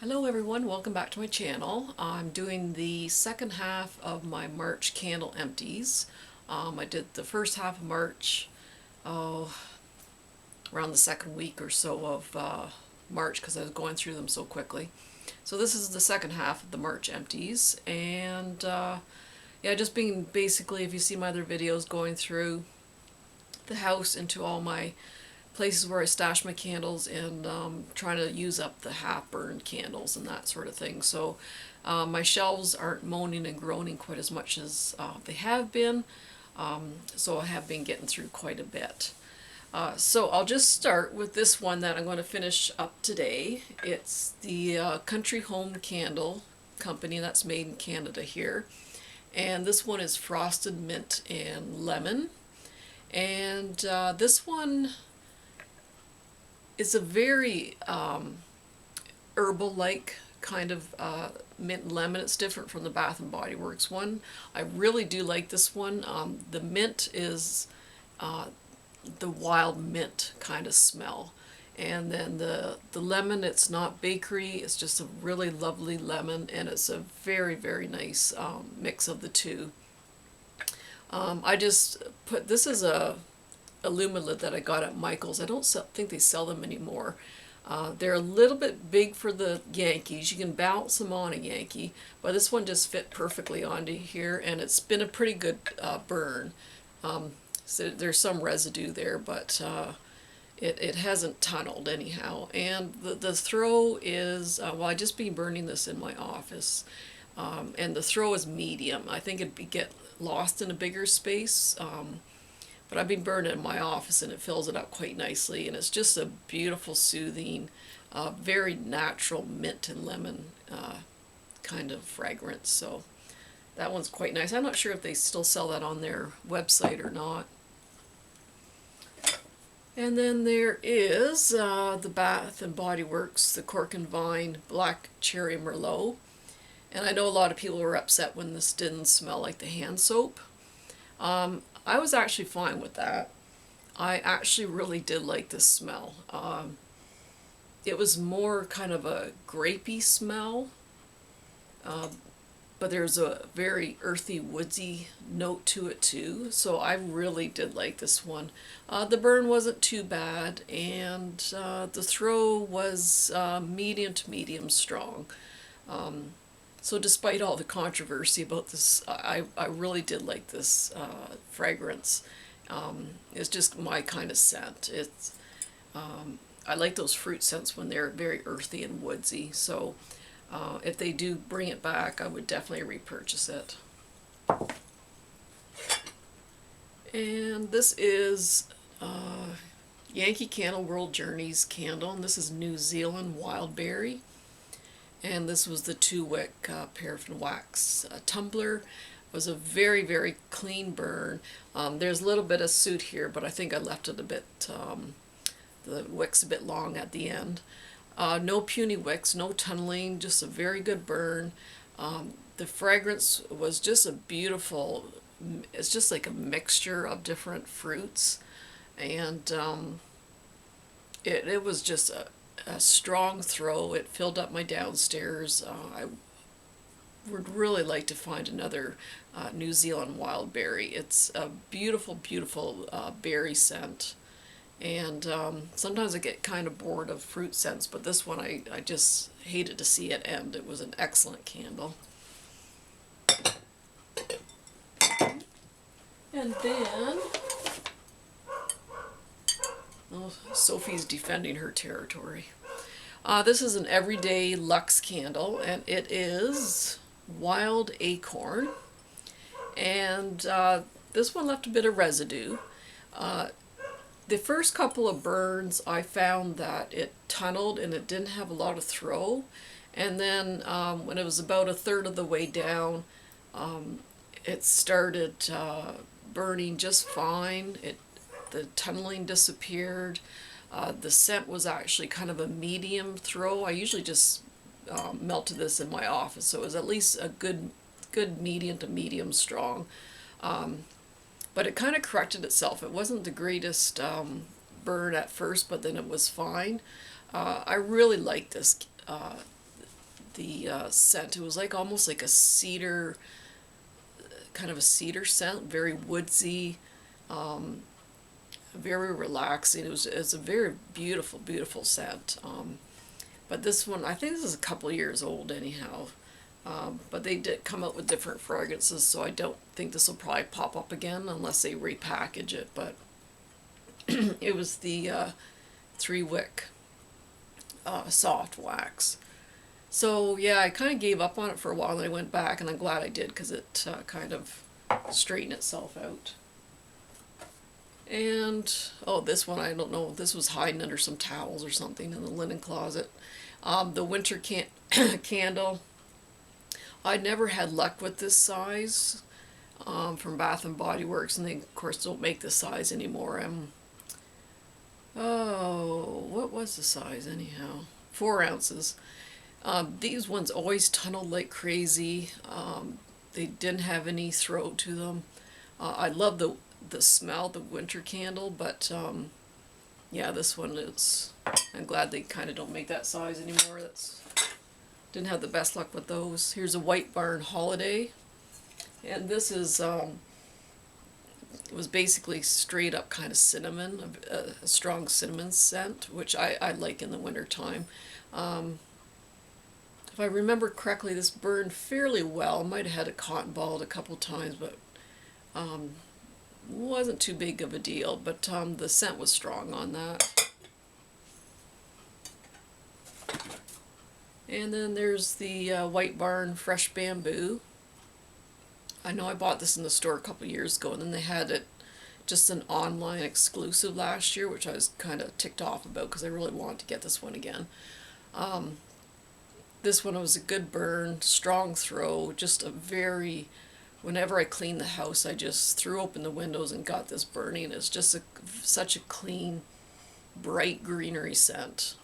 Hello everyone, welcome back to my channel. I'm doing the second half of my March candle empties. I did the first half of March, around the second week or so of March because I was going through them so quickly. So this is the second half of the March empties, and yeah, just being basically, if you see my other videos, going through the house into all my places where I stash my candles and trying to use up the half-burned candles and that sort of thing. So my shelves aren't moaning and groaning quite as much as they have been, so I have been getting through quite a bit. So I'll just start with this one that I'm going to finish up today. It's the Country Home Candle Company that's made in Canada here. And this one is Frosted Mint and Lemon. And this one is a very herbal-like kind of mint and lemon. It's different from the Bath and Body Works one. I really do like this one. The mint is the wild mint kind of smell. And then the lemon, it's not bakery, it's just a really lovely lemon, and it's a very, very nice mix of the two. I just put, this is a lid that I got at Michael's. I don't think they sell them anymore. They're a little bit big for the Yankees. You can bounce them on a Yankee, but this one just fit perfectly onto here, and it's been a pretty good burn. So there's some residue there, but it hasn't tunneled anyhow. And the throw is, well, I just been burning this in my office, and the throw is medium. I think it'd get lost in a bigger space, but I've been burning it in my office and it fills it up quite nicely, and it's just a beautiful, soothing, very natural mint and lemon kind of fragrance. So that one's quite nice. I'm not sure if they still sell that on their website or not. And then there is the Bath and Body Works, the Cork and Vine Black Cherry Merlot. And I know a lot of people were upset when this didn't smell like the hand soap. I was actually fine with that. I actually really did like this smell. It was more kind of a grapey smell, but there's a very earthy, woodsy note to it too. So I really did like this one. The burn wasn't too bad, and the throw was medium to medium strong. So despite all the controversy about this, I really did like this fragrance. It's just my kind of scent. It's I like those fruit scents when they're very earthy and woodsy. So if they do bring it back, I would definitely repurchase it. And this is Yankee Candle World Journeys candle, and this is New Zealand Wild Berry. And this was the 2-wick paraffin wax tumbler. It was a very, very clean burn. There's a little bit of soot here, but I think I left it a bit, the wick's a bit long at the end. No puny wicks, no tunneling, just a very good burn. The fragrance was just a beautiful, it's just like a mixture of different fruits. And it was just a strong throw. It filled up my downstairs. I would really like to find another New Zealand wild berry. It's a beautiful, beautiful berry scent. And sometimes I get kind of bored of fruit scents, but this one I just hated to see it end. It was an excellent candle. And then, oh, Sophie's defending her territory. This is an everyday luxe candle, and it is Wild Acorn. And this one left a bit of residue. The first couple of burns, I found that it tunneled and it didn't have a lot of throw. And then when it was about a third of the way down, it started burning just fine. The tunneling disappeared. The scent was actually kind of a medium throw. I usually just melted this in my office, so it was at least a good medium to medium strong. But it kind of corrected itself. It wasn't the greatest burn at first, but then it was fine. I really like this the scent. It was like almost like a cedar, kind of a cedar scent, very woodsy, very relaxing. It's a very beautiful, beautiful scent. But this one, I think this is a couple years old anyhow. But they did come out with different fragrances, so I don't think this will probably pop up again unless they repackage it. But it was the 3-wick soft wax. So yeah, I kind of gave up on it for a while, and I went back, and I'm glad I did because it kind of straightened itself out. And oh, this one, I don't know, this was hiding under some towels or something in the linen closet. The winter candle. I never had luck with this size from Bath and Body Works, and they of course don't make this size anymore. Oh, what was the size anyhow? 4 ounces. These ones always tunneled like crazy. They didn't have any throat to them. I love the smell, the winter candle, but yeah, this one is, I'm glad they kind of don't make that size anymore. Didn't have the best luck with those. Here's a White Barn Holiday, and this is it was basically straight up kind of cinnamon, a strong cinnamon scent, which I like in the winter time. If I remember correctly, this burned fairly well. Might have had a cotton ball a couple times, but wasn't too big of a deal. But the scent was strong on that. And then there's the White Barn Fresh Bamboo. I know I bought this in the store a couple years ago, and then they had it just an online exclusive last year, which I was kind of ticked off about because I really wanted to get this one again. This one was a good burn, strong throw, just a very, whenever I cleaned the house, I just threw open the windows and got this burning. It's just such a clean, bright greenery scent.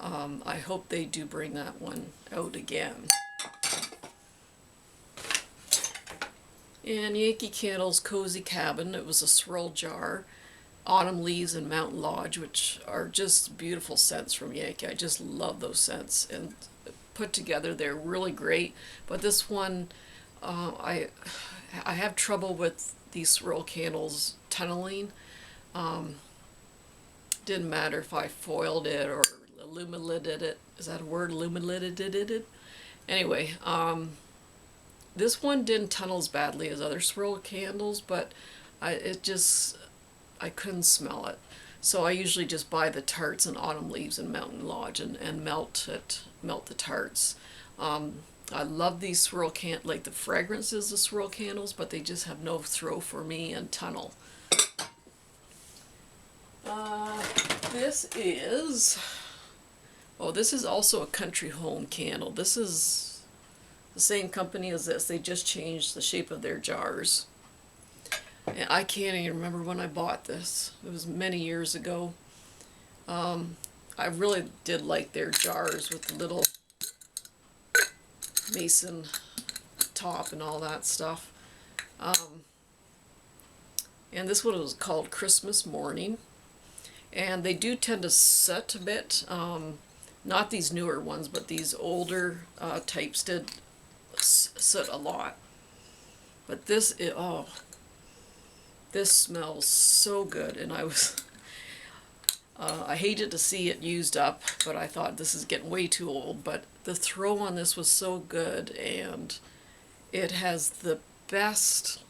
I hope they do bring that one out again. And Yankee Candle's Cozy Cabin. It was a swirl jar. Autumn Leaves and Mountain Lodge, which are just beautiful scents from Yankee. I just love those scents, and put together they're really great. But this one, I have trouble with these swirl candles tunneling. Didn't matter if I foiled it or illuminated it. Is that a word? Illuminated it? Anyway, this one didn't tunnel as badly as other swirl candles, but I couldn't smell it. So I usually just buy the tarts and Autumn Leaves and Mountain Lodge and melt the tarts. I love these swirl like the fragrances of swirl candles, but they just have no throw for me and tunnel. This is also a Country Home candle. This is the same company as this. They just changed the shape of their jars. And I can't even remember when I bought this. It was many years ago. I really did like their jars with the little mason top and all that stuff. And this one was called Christmas Morning. And they do tend to soot a bit. Not these newer ones, but these older types did soot a lot. But this smells so good, and I hated to see it used up, but I thought this is getting way too old. But the throw on this was so good, and it has the best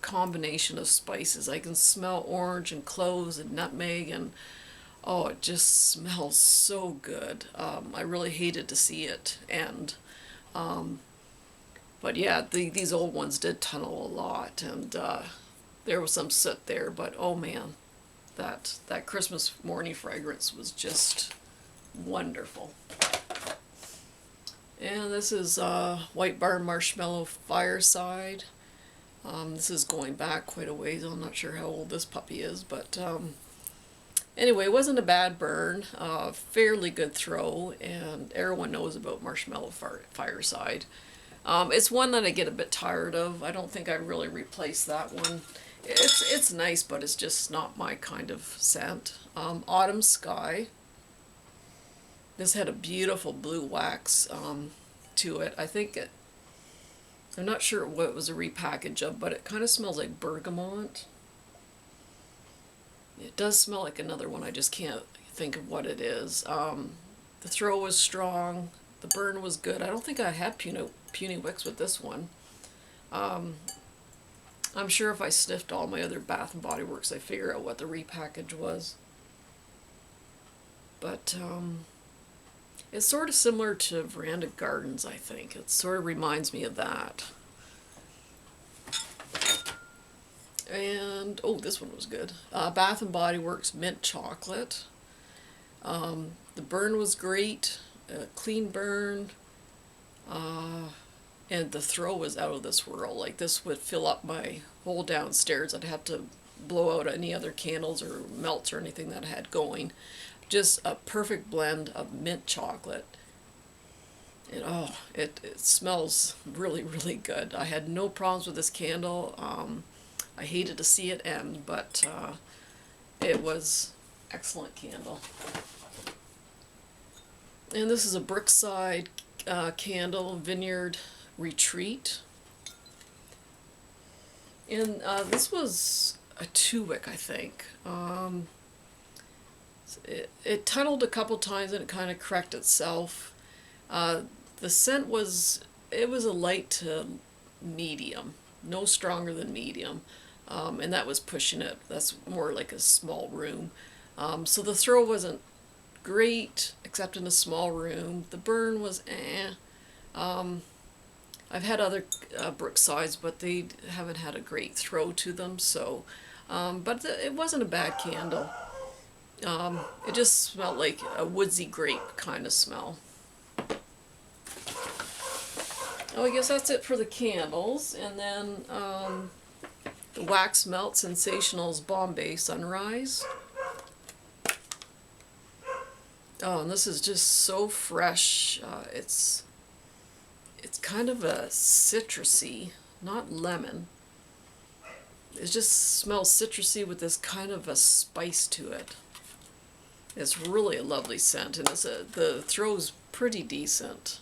combination of spices. I can smell orange and cloves and nutmeg, and oh, it just smells so good. I really hated to see it end. But yeah, these old ones did tunnel a lot, and there was some soot there, but oh man, that Christmas Morning fragrance was just wonderful. And this is White Barn Marshmallow Fireside. This is going back quite a ways. I'm not sure how old this puppy is, but anyway, it wasn't a bad burn. Fairly good throw, and everyone knows about Marshmallow Fireside. It's one that I get a bit tired of. I don't think I really replaced that one. It's nice, but it's just not my kind of scent. Autumn Sky. This had a beautiful blue wax to it. I'm not sure what it was a repackage of, but it kind of smells like bergamot. It does smell like another one, I just can't think of what it is. The throw was strong, the burn was good. I don't think I had puny wicks with this one. I'm sure if I sniffed all my other Bath & Body Works, I'd figure out what the repackage was. But it's sort of similar to Veranda Gardens, I think. It sort of reminds me of that. And, oh, this one was good. Bath & Body Works Mint Chocolate. The burn was great, clean burn, and the throw was out of this world. Like, this would fill up my whole downstairs. I'd have to blow out any other candles or melts or anything that I had going. Just a perfect blend of mint chocolate. And oh, it smells really, really good. I had no problems with this candle. I hated to see it end, but it was excellent candle. And this is a Brookside candle, Vineyard Retreat. And this was a 2-wick, I think. It tunneled a couple times and it kind of corrected itself. The scent was a light to medium, no stronger than medium, and that was pushing it. That's more like a small room. So the throw wasn't great, except in a small room. The burn was I've had other Brooksides, but they haven't had a great throw to them. So, but it wasn't a bad candle. It just smelled like a woodsy grape kind of smell. Oh, I guess that's it for the candles. And then the Wax Melt Sensationals Bombay Sunrise. Oh, and this is just so fresh. It's kind of a citrusy, not lemon. It just smells citrusy with this kind of a spice to it. It's really a lovely scent, and the throw's pretty decent.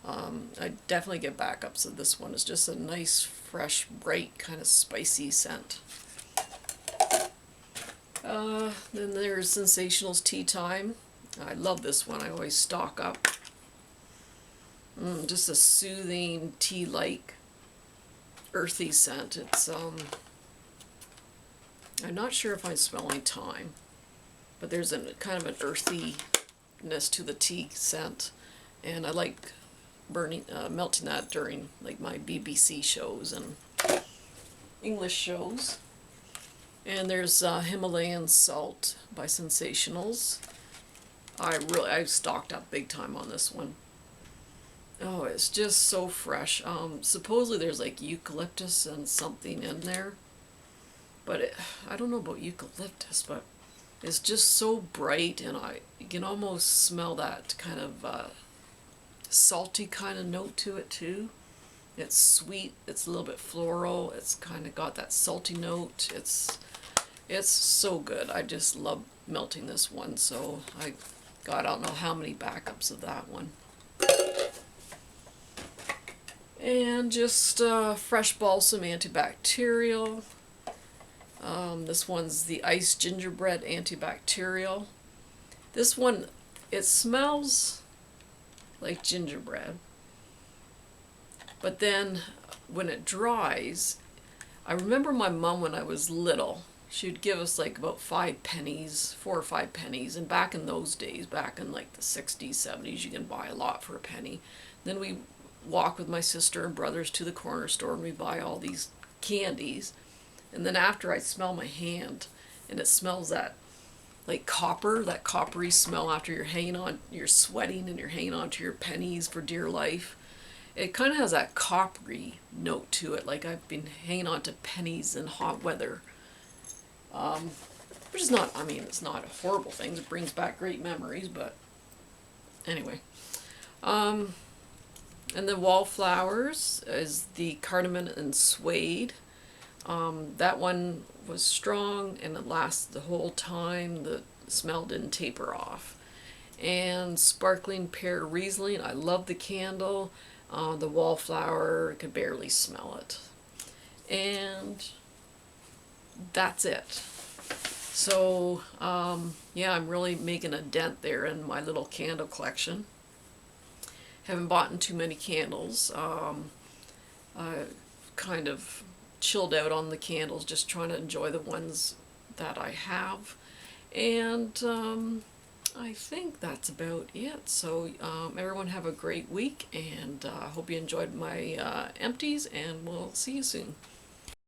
I definitely get backups of this one. It's just a nice, fresh, bright, kind of spicy scent. Then there's Sensational Tea Time. I love this one. I always stock up. Just a soothing, tea-like, earthy scent. It's I'm not sure if I'm smelling thyme, but there's a kind of an earthiness to the tea scent, and I like melting that during like my BBC shows and English shows. And there's Himalayan Salt by Sensationals. I've stocked up big time on this one. Oh, it's just so fresh. Supposedly there's like eucalyptus and something in there, but I don't know about eucalyptus, but it's just so bright, and you can almost smell that kind of salty kind of note to it too. It's sweet, it's a little bit floral, it's kind of got that salty note. It's so good. I just love melting this one, so I don't know how many backups of that one. And just fresh balsam antibacterial. This one's the iced gingerbread antibacterial. This one, it smells like gingerbread, but then when it dries, I remember my mom when I was little, she'd give us like about 5 pennies, 4 or 5 pennies, and back in those days, back in like the 60s, 70s, you can buy a lot for a penny. Then we walk with my sister and brothers to the corner store and we buy all these candies, and then after I smell my hand, and it smells that like copper, that coppery smell after you're sweating and you're hanging on to your pennies for dear life. It kind of has that coppery note to it, like I've been hanging on to pennies in hot weather. Which is not, I mean, it's not a horrible thing. It brings back great memories, but anyway. And the Wallflowers is the cardamom and suede. That one was strong and it lasted the whole time. The smell didn't taper off. and Sparkling Pear Riesling. I love the candle. The wallflower, I could barely smell it. And that's it. So, yeah, I'm really making a dent there in my little candle collection. Haven't bought too many candles. I kind of chilled out on the candles, just trying to enjoy the ones that I have. And I think that's about it. So everyone have a great week, and I hope you enjoyed my empties, and we'll see you soon.